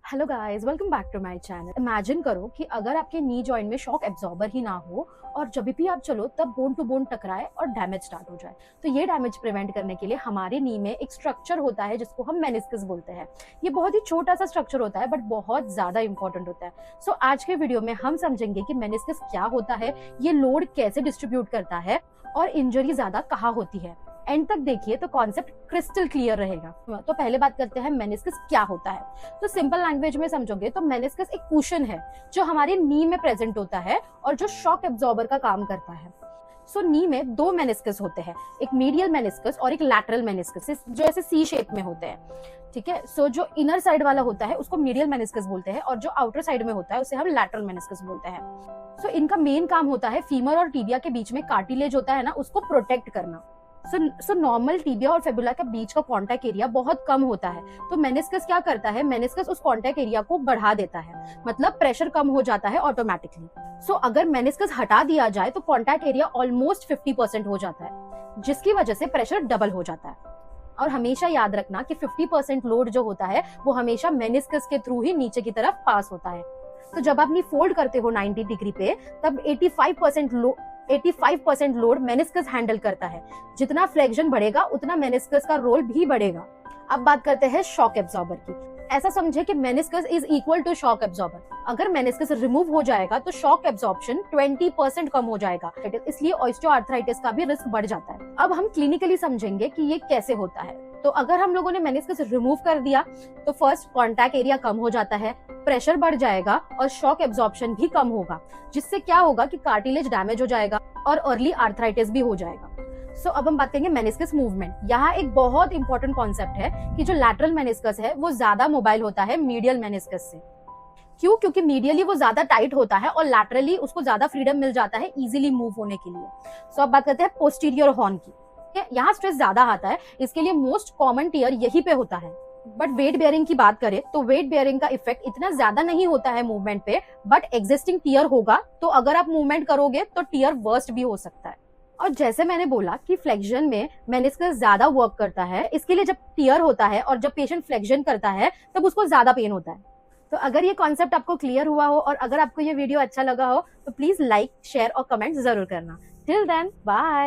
Hello guys, welcome back to my channel. Imagine करो कि अगर आपके नी जॉइंट में शॉक एब्जॉर्बर ही ना हो और जब भी आप चलो तब बोन टू बोन टकराए और डैमेज स्टार्ट हो जाए। तो ये डैमेज प्रिवेंट करने के लिए हमारे नी में एक स्ट्रक्चर होता है जिसको हम मेनिस्कस बोलते हैं। ये बहुत ही छोटा सा स्ट्रक्चर होता है बट बहुत ज्यादा इंपॉर्टेंट होता है। सो आज के वीडियो में हम समझेंगे कि मेनिस्कस क्या होता है, ये लोड कैसे डिस्ट्रीब्यूट करता है और इंजरी ज्यादा कहाँ होती है। एंड तक देखिए तो कॉन्सेप्ट क्रिस्टल क्लियर रहेगा। तो पहले बात करते हैं मेनिस्कस क्या होता है। तो सिंपल लैंग्वेज में समझोगे तो मेनिस्कस एक कुशन है जो हमारे नी में प्रेजेंट होता है और जो शॉक एब्जॉर्बर का काम करता है। सो नी में दो मेनिस्कस होते हैं, एक मीडियल मेनिस्कस और एक लैटरल मेनिस्कस, जो ऐसे सी शेप में होते हैं। ठीक है, सो जो इनर साइड वाला होता है उसको मीडियल मेनिस्कस बोलते हैं और जो आउटर साइड में होता है उसे हम लैटरल मेनिस्कस बोलते हैं। सो इनका मेन काम होता है फीमर और टिबिया के बीच में कार्टिलेज होता है ना, उसको प्रोटेक्ट करना। सो नॉर्मल टिबिया और फेबुला के बीच का कॉन्टैक्ट एरिया बहुत कम होता है। तो मेनिस्कस क्या करता है, मेनिस्कस उस कॉन्टैक्ट एरिया को बढ़ा देता है, मतलब प्रेशर कम हो जाता है ऑटोमेटिकली। सो अगर मेनिस्कस हटा दिया जाए तो कॉन्टैक्ट एरिया ऑलमोस्ट 50% हो जाता है, जिसकी वजह से प्रेशर डबल हो जाता है। और हमेशा याद रखना कि 50% लोड जो होता है वो हमेशा मेनिस्कस के थ्रू ही नीचे की तरफ पास होता है। तो जब आप नी फोल्ड करते हो 90 डिग्री पे, तब 85% लोड मेनिस्कस हैंडल करता है। जितना फ्लेक्शन बढ़ेगा उतना मेनिस्कस का रोल भी बढ़ेगा। अब बात करते हैं शॉक एब्जॉर्बर की। ऐसा समझे कि meniscus is equal to shock absorber. अगर मेनिस्कस रिमूव हो जाएगा तो शॉक एब्जॉर्प्शन 20% कम हो जाएगा, इसलिए ऑस्टियोआर्थराइटिस का भी रिस्क बढ़ जाता है। अब हम क्लिनिकली समझेंगे कि ये कैसे होता है। तो अगर हम लोगों ने मेनिस्कस रिमूव कर दिया तो फर्स्ट कॉन्टैक्ट एरिया कम हो जाता है, प्रेशर बढ़ जाएगा और शॉक एब्जॉर्प्शन भी कम होगा, जिससे क्या होगा कि कार्टिलेज डैमेज हो जाएगा और अर्ली आर्थराइटिस भी हो जाएगा। सो अब हम बात करेंगे मेनिस्कस मूवमेंट। यहाँ एक बहुत इंपॉर्टेंट कॉन्सेप्ट है कि जो लैटरल मेनिस्कस है वो ज्यादा मोबाइल होता है मीडियल मेनिस्कस से। क्यों? क्योंकि मीडियली वो ज्यादा टाइट होता है और लैटरली उसको ज्यादा फ्रीडम मिल जाता है इजीली मूव होने के लिए। सो अब बात करते हैं पोस्टीरियर हॉर्न की। यहाँ स्ट्रेस ज्यादा आता है, इसके लिए मोस्ट कॉमन टियर यही पे होता है। बट वेट बेयरिंग की बात करें तो वेट बेयरिंग का इफेक्ट इतना ज्यादा नहीं होता है मूवमेंट पे, बट एग्जिस्टिंग टियर होगा तो अगर आप मूवमेंट करोगे तो टियर वर्स्ट भी हो सकता है। और जैसे मैंने बोला कि फ्लेक्शन में मेनिस्कस ज्यादा वर्क करता है, इसके लिए जब टियर होता है और जब पेशेंट फ्लेक्शन करता है तब उसको ज्यादा पेन होता है। तो अगर ये कॉन्सेप्ट आपको क्लियर हुआ हो और अगर आपको ये वीडियो अच्छा लगा हो तो प्लीज लाइक, शेयर और कमेंट जरूर करना। Till then, bye.